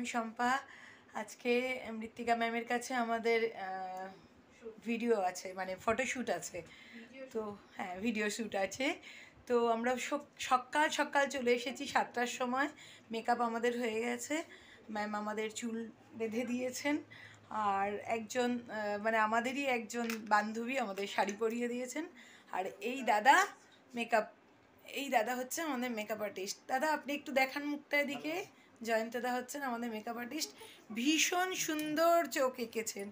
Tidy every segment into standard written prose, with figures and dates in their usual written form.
আমি শম্পা। আজকে মৃত্তিকা ম্যামের কাছে আমাদের ভিডিও আছে, মানে ফটোশ্যুট আছে। তো হ্যাঁ, ভিডিও শ্যুট আছে। তো আমরা সকাল সকাল চলে এসেছি 7টার সময়। মেকআপ আমাদের হয়ে গেছে, ম্যাম আমাদের চুল বেঁধে দিয়েছেন। আর একজন মানে আমাদেরই একজন বান্ধবী আমাদের শাড়ি পরিয়ে দিয়েছেন। আর এই দাদা হচ্ছে আমাদের মেকআপ আর্টিস্ট। দাদা আপনি একটু দেখান মুখটা এদিকে। জয়ন্ত দা হচ্ছেন আমাদের মেকআপ আর্টিস্ট। ভীষণ সুন্দর চোখ এঁকেছেন।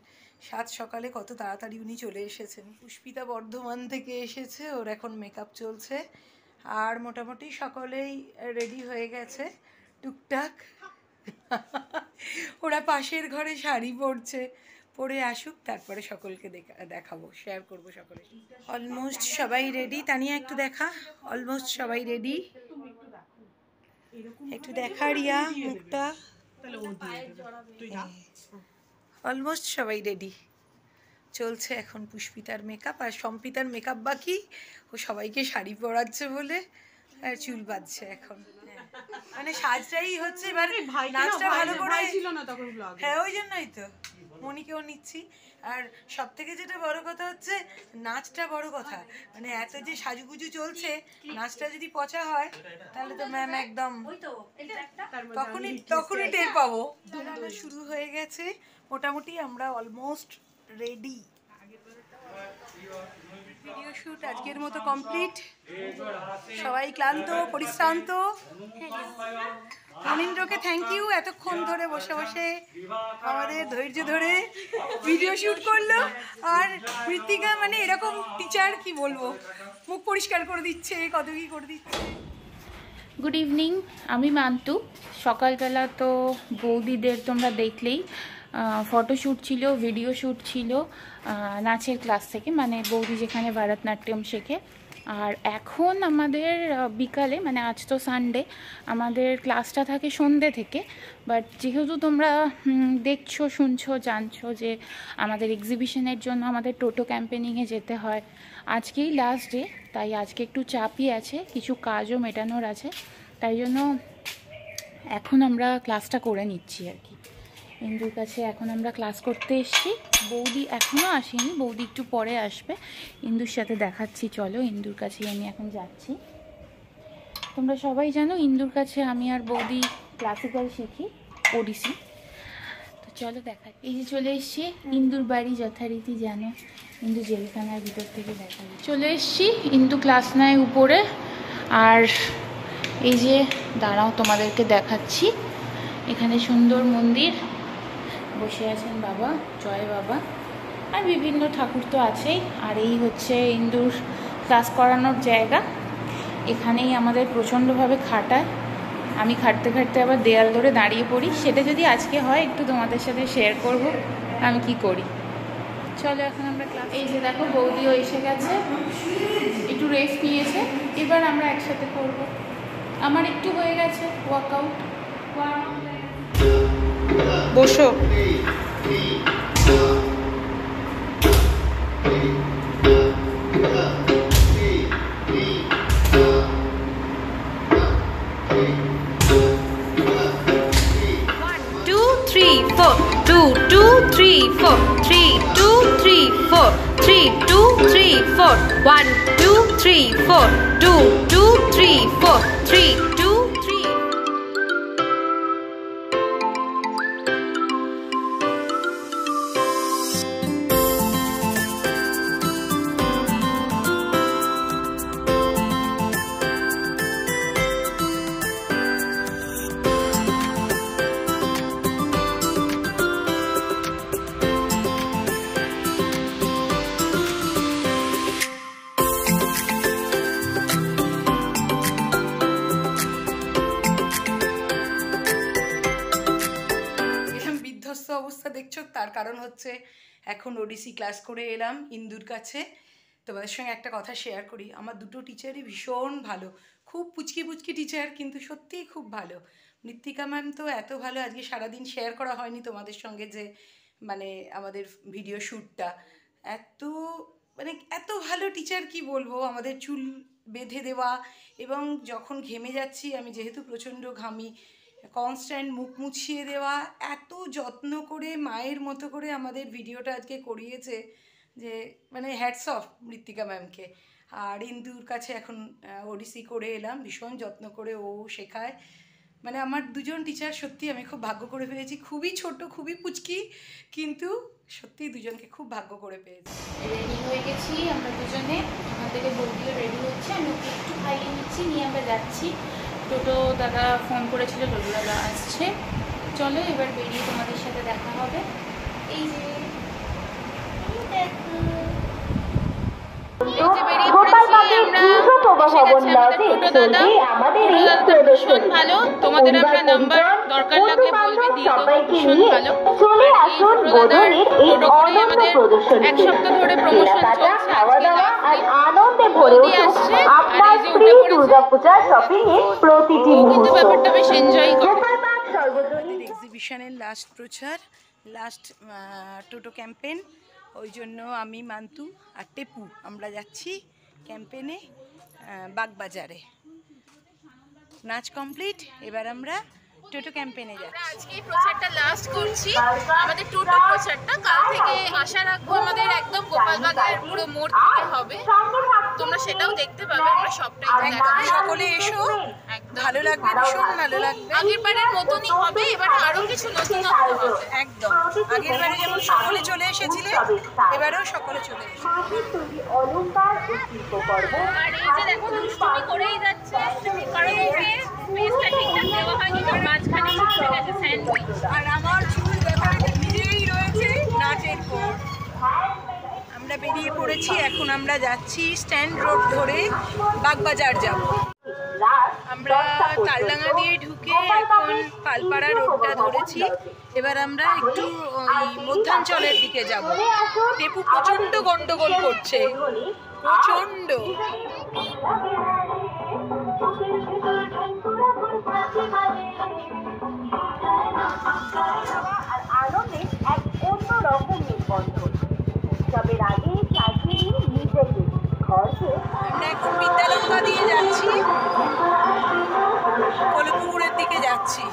সাত সকালে কত তাড়াতাড়ি উনি চলে এসেছেন। পুষ্পিতা বর্ধমান থেকে এসেছে, ওর এখন মেকআপ চলছে। আর মোটামুটি সকলেই রেডি হয়ে গেছে টুকটাক। ওরা পাশের ঘরে শাড়ি পরছে, পরে আসুক তারপরে সকলকে দেখাবো, শেয়ার করবো সকলে। অলমোস্ট সবাই রেডি। তানিয়া একটু দেখা, অলমোস্ট সবাই রেডি। একটু দেখা রিয়া মুখটা। অলমোস্ট সবাই রেডি। চলছে এখন পুষ্পিতার মেকআপ, আর সম্পিতার মেকআপ বাকি। ও সবাইকে শাড়ি পরাচ্ছে বলে আর চুল বাঁধছে এখন। মানে সাজটাই হচ্ছে, এবার নাচটা ভালো করে ছিল না তখন ব্লগে। হ্যাঁ, ওই জন্যই তো মনিকেও নিচ্ছি। আর সব থেকে যেটা বড় কথা হচ্ছে নাচটা বড় কথা। মানে এত যে সাজুগুজু চলছে, নাচটা যদি পচা হয় তাহলে তো ম্যাম একদম তখনই টের পাবো। শুরু হয়ে গেছে মোটামুটি, আমরা অলমোস্ট রেডি। ভিডিও শুট আজকের মতো কমপ্লিট। সবাই ক্লান্ত পরিশ্রান্ত। অনিন্দ্রকে থ্যাংক ইউ, এতক্ষণ ধরে বসে বসে আমাদের ধৈর্য ধরে ভিডিও শুট করলো। আর মৃত্তিকা মানে এরকম টিচার কি বলবো, মুখ পরিষ্কার করে দিচ্ছে, কত কি করে দিচ্ছে। গুড ইভিনিং, আমি মান্তু। সকালবেলা তো বৌদিদের তোমরা দেখলেই, ফটোশ্যুট ছিল, ভিডিও শ্যুট ছিল নাচের ক্লাস থেকে, মানে বৌদি যেখানে ভারতনাট্যম শেখে। আর এখন আমাদের বিকালে, মানে আজ তো সানডে, আমাদের ক্লাসটা থাকে সন্ধ্যে থেকে। বাট যেহেতু তোমরা দেখছো, শুনছো, জানছো যে আমাদের এক্সিবিশনের জন্য আমাদের টোটো ক্যাম্পেনিংয়ে যেতে হয়, আজকেই লাস্ট ডে, তাই আজকে একটু চাপই আছে, কিছু কাজও মেটানোর আছে। তাই জন্য এখন আমরা ক্লাসটা করে নিচ্ছি আর কি। ইন্দুর কাছে এখন আমরা ক্লাস করতে এসেছি। বৌদি এখনও আসেনি, বৌদি একটু পরে আসবে। ইন্দুর সাথে দেখাচ্ছি, চলো ইন্দুর কাছে আমি এখন যাচ্ছি। তোমরা সবাই জানো ইন্দুর কাছে আমি আর বৌদি ক্লাসিক্যাল শিখি, ওডিসি। তো চলো দেখা। এই যে চলে এসছি ইন্দুর বাড়ি, যথারীতি জানো ইন্দু জেলখানার ভিতর থেকে দেখা চলে এসছি। ইন্দু ক্লাস নেয় উপরে। আর এই যে দাঁড়াও তোমাদেরকে দেখাচ্ছি, এখানে সুন্দর মন্দির, বসে আছেন বাবা, জয় বাবা, আর বিভিন্ন ঠাকুর তো আছেই। আর এই হচ্ছে ইন্দুর ক্লাস করানোর জায়গা। এখানেই আমাদের প্রচণ্ডভাবে খাটায়। আমি খাটতে খাটতে আবার দেয়াল ধরে দাঁড়িয়ে পড়ি। সেটা যদি আজকে হয় একটু তোমাদের সাথে শেয়ার করব আমি কি করি। চলো এখন আমরা ক্লাস। এই যে দেখো বৌদিও এসে গেছে, একটু রেস্ট নিয়েছে, এবার আমরা একসাথে করব। আমার একটু হয়ে গেছে ওয়ার্কআউট। বসো। অবস্থা দেখছো, তার কারণ হচ্ছে এখন ওডিসি ক্লাস করে এলাম ইন্দুর কাছে। তোমাদের সঙ্গে একটা কথা শেয়ার করি, আমার দুটো টিচারই ভীষণ ভালো, খুব পুচকি পুচকি টিচার, কিন্তু সত্যিই খুব ভালো। মৃত্তিকা ম্যাম তো এত ভালো, আজকে সারাদিন শেয়ার করা হয়নি তোমাদের সঙ্গে যে মানে আমাদের ভিডিও শ্যুটটা, এত ভালো টিচার কি বলবো। আমাদের চুল বেঁধে দেওয়া, এবং যখন ঘেমে যাচ্ছি, আমি যেহেতু প্রচণ্ড ঘামি, কনস্ট্যান্ট মুখ মুছিয়ে দেওয়া, এত যত্ন করে মায়ের মতো করে আমাদের ভিডিওটা আজকে করিয়েছে যে মানে হ্যাটস অফ মৃত্তিকা ম্যামকে। আর ইন্দুর কাছে এখন ওডিসি করে এলাম, ভীষণ যত্ন করে ও শেখায়। মানে আমার দুজন টিচার সত্যি আমি খুব ভাগ্য করে পেয়েছি, খুবই ছোট খুবই পুচকি, কিন্তু সত্যি দুজনকে খুব ভাগ্য করে পেয়েছি। রেডি হয়ে গেছি আমরা দুজনে, এখান থেকে বৌদিও রেডি হচ্ছে, আমি ওকে একটু খাইয়ে নিচ্ছি, নিয়ে আমরা যাচ্ছি। টোটো দাদা ফোন করেছিল, টোটো দাদা আসছে। চলো এবার বেরিয়ে তোমাদের সাথে দেখা হবে। এই যে ভীষণ ভালো, তোমাদের আমরা নাম্বার দরকার লাগলে বলবে, দিয়ে দেবো। ভীষণ ভালো। আমাদের এক সপ্তাহ ধরে প্রমোশন চলছে, আসছে আর এই যে উঠে পড়েছে, কিন্তু ব্যাপারটা বেশ এনজয় করে। এক্সিবিশনের লাস্ট প্রচার, লাস্ট টোটো ক্যাম্পেন, ওই জন্য আমি মান্তু আর টেপু আমরা যাচ্ছি ক্যাম্পেনে বাগবাজারে। নাচ কমপ্লিট, এবার আমরা টোটো ক্যাম্পেনে যাচ্ছি। আজকে এই প্রচারটা লাস্ট করছি, আমাদের টোটো প্রচারটা কাল থেকে আশা রাখবো আমাদের একদম গোপালবাগের পুরো মোড় থেকে হবে, তোমরা সেটাও দেখতে পাবে, আমরা সবটাই দেখাবো। সকলে এসো, ভালো লাগবে, ভীষণ ভালো লাগবে। আগের বারের মতনই হবে, এবারে আরো কিছু নতুনত্ব হবে। একদম আগের বারে যেমন সকলে চলে এসেছিলে, এবারেও সকলে চলে এসেছে। আর এই যে দেখো দুষ্টুমি করেই যাচ্ছে, কারণ ওকে স্পেসটা ঠিকঠাক দেওয়া হয়নি, তো মাঝখানে ছুটে গেছে স্যান্ডউইচ। আর আমার চুল ব্যাপারটা নিজেই রয়েছে নাচের পর। আমরা বেরিয়ে পড়েছি, এখন আমরা যাচ্ছি স্ট্যান্ড রোড ধরে বাগবাজার যাব। আমরা তালডাঙ্গা দিয়ে ঢুকে এখন পালপাড়া রোডটা ধরেছি, এবার আমরা একটু ওই মধ্যাঞ্চলের দিকে যাব। টেপু প্রচণ্ড গন্ডগোল করছে, প্রচণ্ড। আমরা এখন বিদ্যালঙ্গা দিয়ে যাচ্ছি, কলপুকুরের দিকে যাচ্ছি।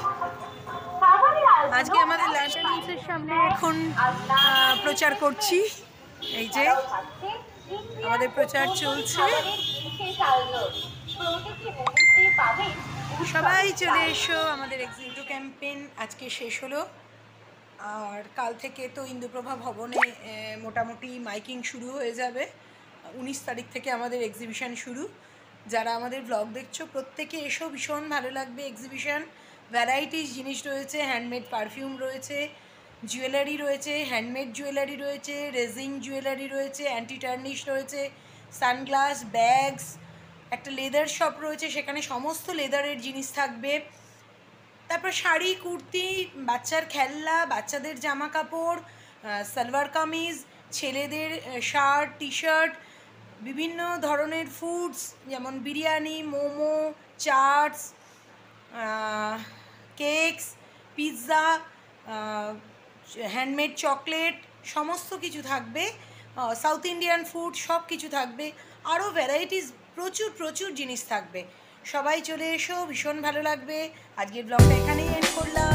আজকে আমাদের লাইসেন্সের সামনে এখন প্রচার করছি, এই যে আমাদের প্রচার চলছে। সবাই চলে এসো, আমাদের এক্সিবিশন ক্যাম্পেইন আজকে শেষ হলো। আর কাল থেকে তো ইন্দুপ্রভা ভবনে মোটামুটি মাইকিং শুরু হয়ে যাবে। 19 তারিখ থেকে আমাদের এক্সিবিশন শুরু। যারা আমাদের ব্লগ দেখছো প্রত্যেকে এসো, ভীষণ ভালো লাগবে এক্সিবিশন। ভ্যারাইটিস জিনিস রয়েছে, হ্যান্ডমেড পারফিউম রয়েছে, জুয়েলারি রয়েছে, হ্যান্ডমেড জুয়েলারি রয়েছে, রেজিং জুয়েলারি রয়েছে, অ্যান্টি টার্নিশ রয়েছে, সানগ্লাস, ব্যাগস, একটা লেদার শপ রয়েছে, সেখানে সমস্ত লেদারের জিনিস থাকবে। তারপর শাড়ি, কুর্তি, বাচ্চার খেলনা, বাচ্চাদের জামা কাপড়, সালোয়ার কামিজ, ছেলেদের শার্ট, টি শার্ট, বিভিন্ন ধরনের ফুডস যেমন biryani, momo, chaats, cakes, pizza, handmade chocolate, সমস্ত কিছু থাকবে। সাউথ ইন্ডিয়ান ফুড সব কিছু থাকবে, আরও ভ্যারাইটিস প্রচুর প্রচুর জিনিস থাকবে। সবাই চলে এসো, ভীষণ ভালো লাগবে। আজকের ব্লগটা এখানেই এন্ড করলাম।